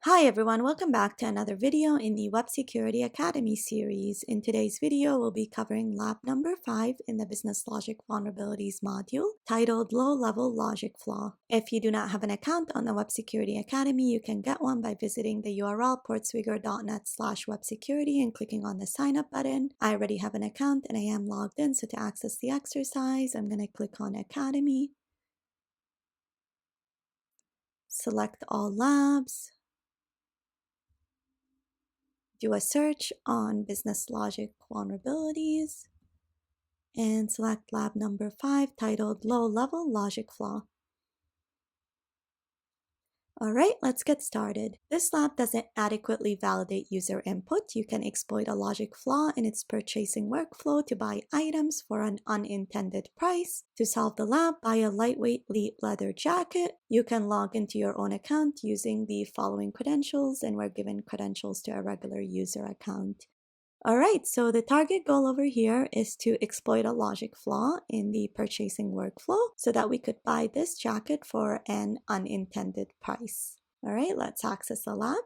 Hi everyone, welcome back to another video in the Web Security Academy series. In today's video, we'll be covering lab number 5 in the Business Logic Vulnerabilities module titled Low-Level Logic Flaw. If you do not have an account on the Web Security Academy, you can get one by visiting the URL portswigger.net/websecurity and clicking on the sign up button. I already have an account and I am logged in, so to access the exercise, I'm going to click on Academy, select all labs, do a search on Business Logic Vulnerabilities, and select lab number 5 titled Low-Level Logic Flaw. Alright, let's get started. This lab doesn't adequately validate user input. You can exploit a logic flaw in its purchasing workflow to buy items for an unintended price. To solve the lab, buy a lightweight leather jacket. You can log into your own account using the following credentials, and we're given credentials to a regular user account. Alright, so the target goal over here is to exploit a logic flaw in the purchasing workflow so that we could buy this jacket for an unintended price. Alright, let's access the lab.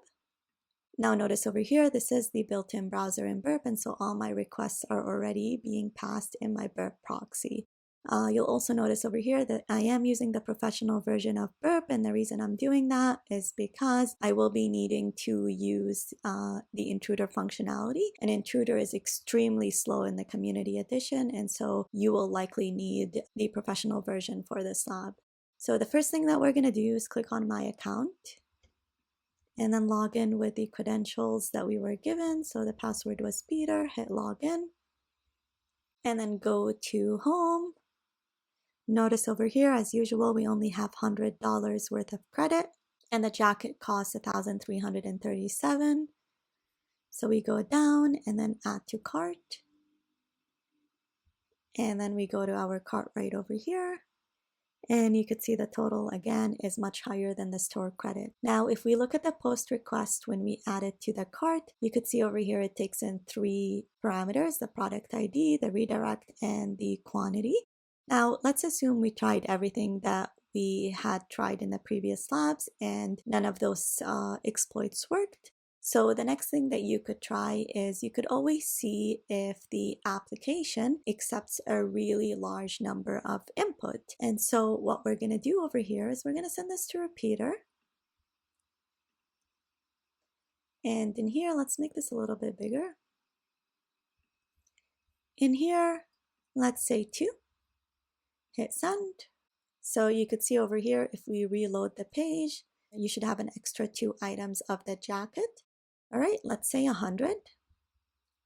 Now notice over here, this is the built-in browser in Burp, and so all my requests are already being passed in my Burp proxy. You'll also notice over here that I am using the professional version of Burp, and the reason I'm doing that is because I will be needing to use the intruder functionality, and intruder is extremely slow in the community edition, and so you will likely need the professional version for this lab. So the first thing that we're going to do is click on my account and then log in with the credentials that we were given. So the password was Peter, hit login, and then go to home. Notice over here, as usual, we only have $100 worth of credit, and the jacket costs $1,337. So we go down and then add to cart, and then we go to our cart right over here. And you could see the total again is much higher than the store credit. Now, if we look at the post request when we add it to the cart, you could see over here it takes in 3 parameters: the product ID, the redirect, and the quantity. Now, let's assume we tried everything that we had tried in the previous labs and none of those exploits worked. So the next thing that you could try is you could always see if the application accepts a really large number of input. And so what we're going to do over here is we're going to send this to repeater. And in here, let's make this a little bit bigger. In here, let's say 2. Hit send. So you could see over here, if we reload the page, you should have an extra 2 items of the jacket. All right, let's say 100.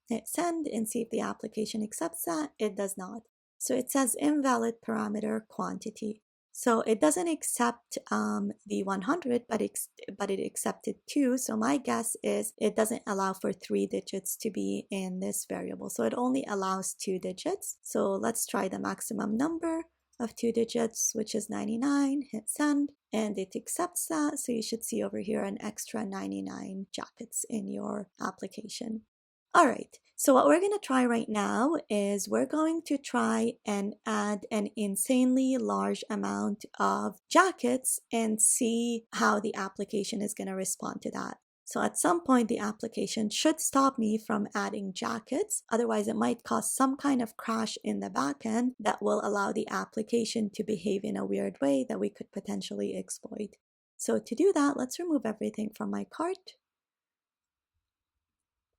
Hit send and see if the application accepts that. It does not. So it says invalid parameter quantity. So it doesn't accept the 100, but it accepted 2. So my guess is it doesn't allow for 3 digits to be in this variable. So it only allows 2 digits. So let's try the maximum number of 2 digits, which is 99. Hit send, and it accepts that. So you should see over here an extra 99 jackets in your application. All right, so what we're going to try right now is we're going to try and add an insanely large amount of jackets and see how the application is going to respond to that. So at some point, the application should stop me from adding jackets. Otherwise, it might cause some kind of crash in the backend that will allow the application to behave in a weird way that we could potentially exploit. So to do that, let's remove everything from my cart.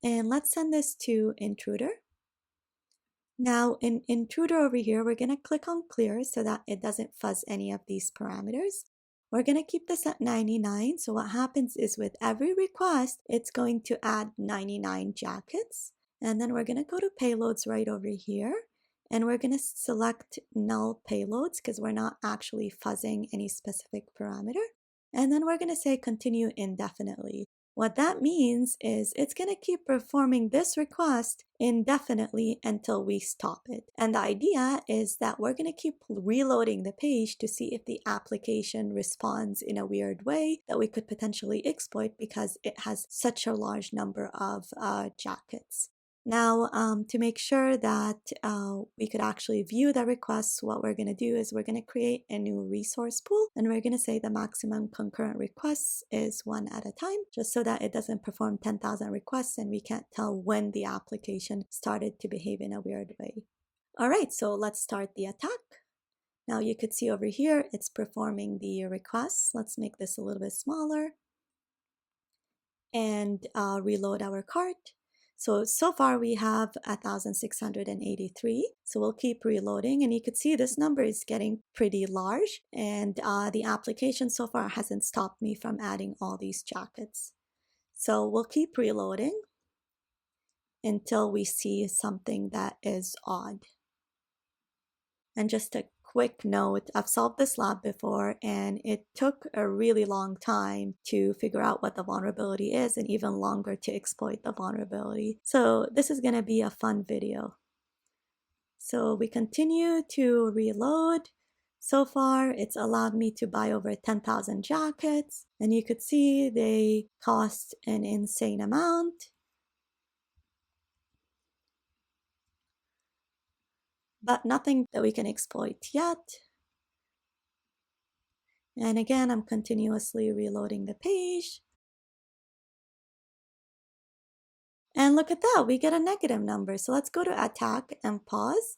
And let's send this to intruder. Now in intruder over here, we're going to click on clear so that it doesn't fuzz any of these parameters. We're going to keep this at 99. So what happens is with every request, it's going to add 99 jackets. And then we're going to go to payloads right over here. And we're going to select null payloads because we're not actually fuzzing any specific parameter. And then we're going to say continue indefinitely. What that means is it's going to keep performing this request indefinitely until we stop it. And the idea is that we're going to keep reloading the page to see if the application responds in a weird way that we could potentially exploit because it has such a large number of jackets. Now, to make sure that we could actually view the requests, what we're going to do is we're going to create a new resource pool, and we're going to say the maximum concurrent requests is 1 at a time, just so that it doesn't perform 10,000 requests and we can't tell when the application started to behave in a weird way. All right, so let's start the attack. Now you could see over here, it's performing the requests. Let's make this a little bit smaller and reload our cart. So far we have 1,683. So we'll keep reloading, and you could see this number is getting pretty large, and the application so far hasn't stopped me from adding all these jackets. So we'll keep reloading until we see something that is odd. And just a quick note, I've solved this lab before and it took a really long time to figure out what the vulnerability is and even longer to exploit the vulnerability. So this is going to be a fun video. So we continue to reload. So far, it's allowed me to buy over 10,000 jackets, and you could see they cost an insane amount. But nothing that we can exploit yet. And again, I'm continuously reloading the page. And look at that, we get a negative number. So let's go to attack and pause.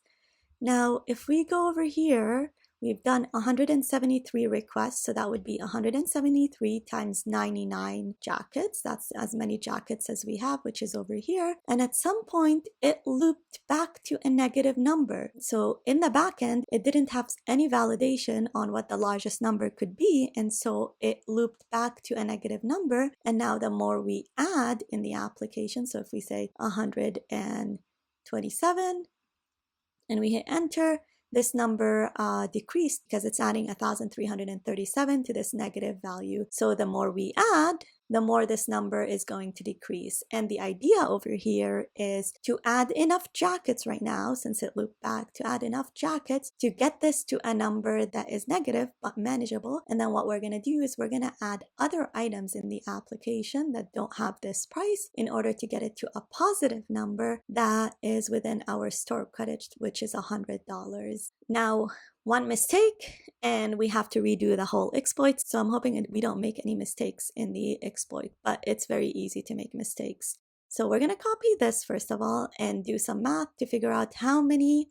Now, if we go over here, we've done 173 requests, so that would be 173 times 99 jackets. That's as many jackets as we have, which is over here. And at some point, it looped back to a negative number. So in the backend, it didn't have any validation on what the largest number could be, and so it looped back to a negative number. And now the more we add in the application, so if we say 127, and we hit enter, this number decreased because it's adding 1,337 to this negative value. So the more we add, the more this number is going to decrease. And the idea over here is to add enough jackets right now, since it looped back, to add enough jackets to get this to a number that is negative but manageable. And then what we're going to do is we're going to add other items in the application that don't have this price in order to get it to a positive number that is within our store credit, which is $100. Now, one mistake and we have to redo the whole exploit. So I'm hoping we don't make any mistakes in the exploit, but it's very easy to make mistakes. So we're going to copy this first of all and do some math to figure out how many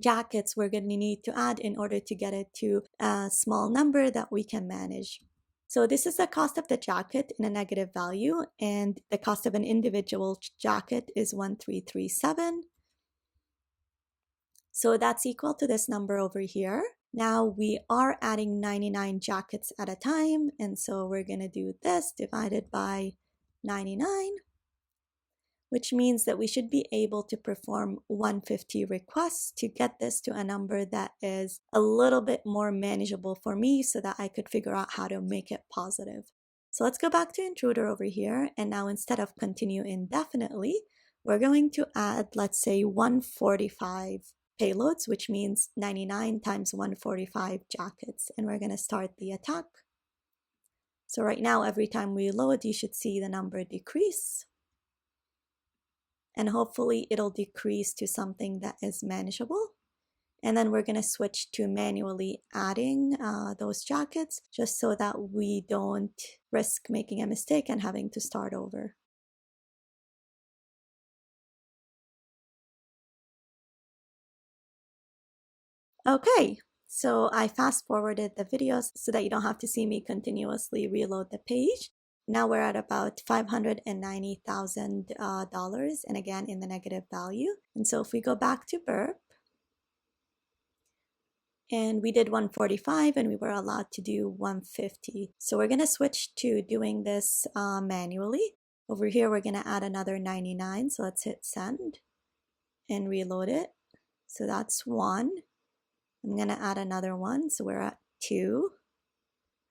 jackets we're going to need to add in order to get it to a small number that we can manage. So this is the cost of the jacket in a negative value, and the cost of an individual jacket is 1,337. So that's equal to this number over here. Now we are adding 99 jackets at a time, and so we're going to do this divided by 99, which means that we should be able to perform 150 requests to get this to a number that is a little bit more manageable for me so that I could figure out how to make it positive. So let's go back to Intruder over here, and now instead of continue indefinitely, we're going to add, let's say, 145 payloads, which means 99 times 145 jackets, and we're going to start the attack. So right now, every time we load, you should see the number decrease, and hopefully it'll decrease to something that is manageable. And then we're going to switch to manually adding those jackets, just so that we don't risk making a mistake and having to start over. Okay, so I fast forwarded the videos so that you don't have to see me continuously reload the page. Now we're at about $590,000, and again in the negative value. And so if we go back to Burp, and we did 145 and we were allowed to do 150. So we're going to switch to doing this manually. Over here, we're going to add another 99. So let's hit send and reload it. So that's 1. I'm going to add another one, so we're at 2.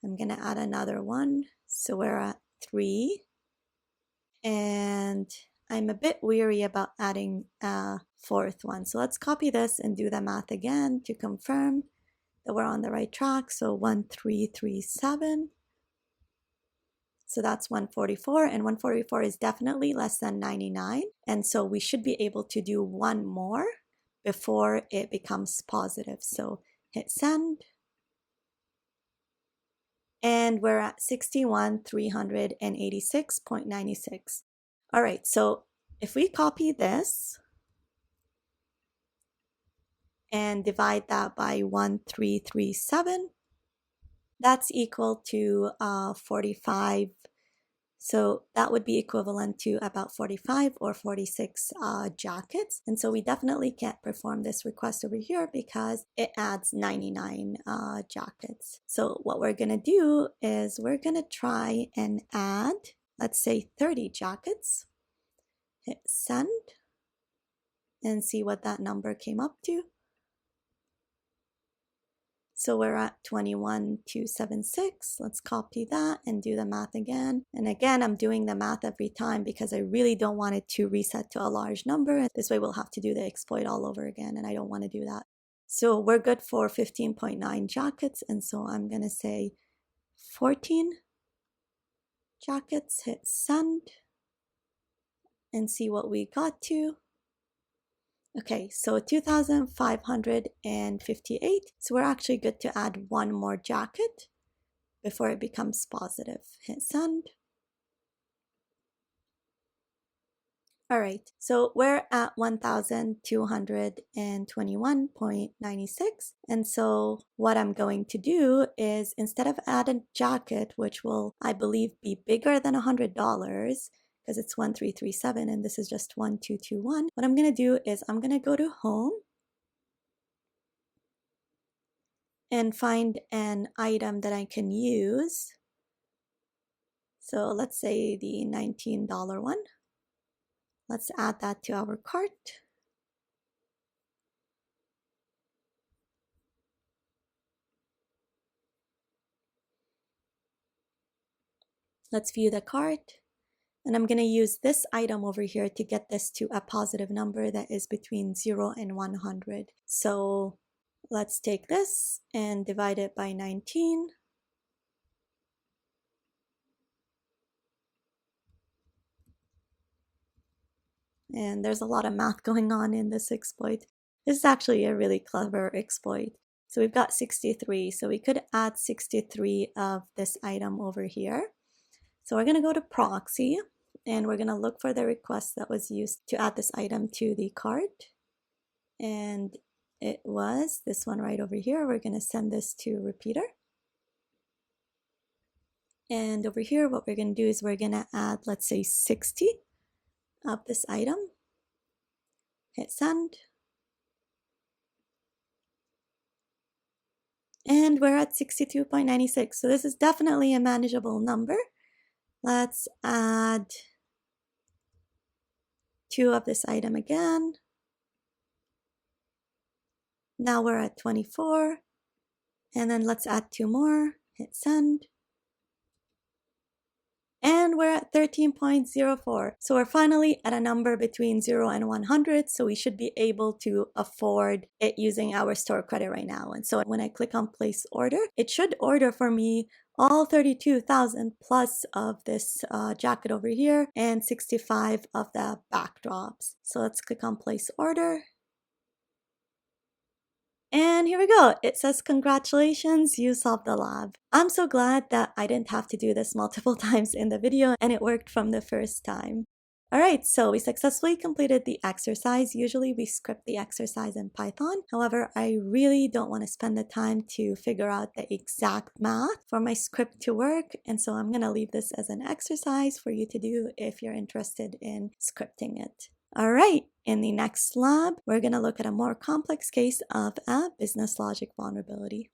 I'm going to add another one, so we're at 3. And I'm a bit weary about adding a 4th one. So let's copy this and do the math again to confirm that we're on the right track. So 1,337. So that's 144, and 144 is definitely less than 99. And so we should be able to do one more before it becomes positive. So hit send. And we're at 61,386.96. All right, so if we copy this and divide that by 1337, that's equal to 45. So that would be equivalent to about 45 or 46 jackets. And so we definitely can't perform this request over here because it adds 99 jackets. So what we're going to do is we're going to try and add, let's say 30 jackets. Hit send and see what that number came up to. So we're at 21,276. Let's copy that and do the math again. And again, I'm doing the math every time because I really don't want it to reset to a large number. This way we'll have to do the exploit all over again, and I don't want to do that. So we're good for 15.9 jackets, and so I'm going to say 14 jackets, hit send, and see what we got to. Okay, so 2,558. So we're actually good to add one more jacket before it becomes positive. Hit send. All right, so we're at 1,221.96. And so what I'm going to do is instead of add a jacket, which will, I believe, be bigger than $100, because it's 1337 and this is just 1221. What I'm going to do is I'm going to go to home and find an item that I can use. So let's say the $19 one. Let's add that to our cart. Let's view the cart. And I'm going to use this item over here to get this to a positive number that is between 0 and 100. So let's take this and divide it by 19. And there's a lot of math going on in this exploit. This is actually a really clever exploit. So we've got 63. So we could add 63 of this item over here. So we're going to go to proxy. And we're going to look for the request that was used to add this item to the cart. And it was this one right over here. We're going to send this to repeater. And over here, what we're going to do is we're going to add, let's say, 60 of this item. Hit send. And we're at 62.96. So this is definitely a manageable number. Let's add 2 of this item again. Now we're at 24. And then let's add 2 more. Hit send. And we're at 13.04. So we're finally at a number between 0 and 100. So we should be able to afford it using our store credit right now. And so when I click on place order, it should order for me all 32,000 plus of this jacket over here and 65 of the backdrops. So let's click on place order. And here we go. It says, congratulations, you solved the lab. I'm so glad that I didn't have to do this multiple times in the video and it worked from the first time. All right, so we successfully completed the exercise. Usually we script the exercise in Python. However, I really don't want to spend the time to figure out the exact math for my script to work. And so I'm going to leave this as an exercise for you to do if you're interested in scripting it. All right, in the next lab, we're going to look at a more complex case of a business logic vulnerability.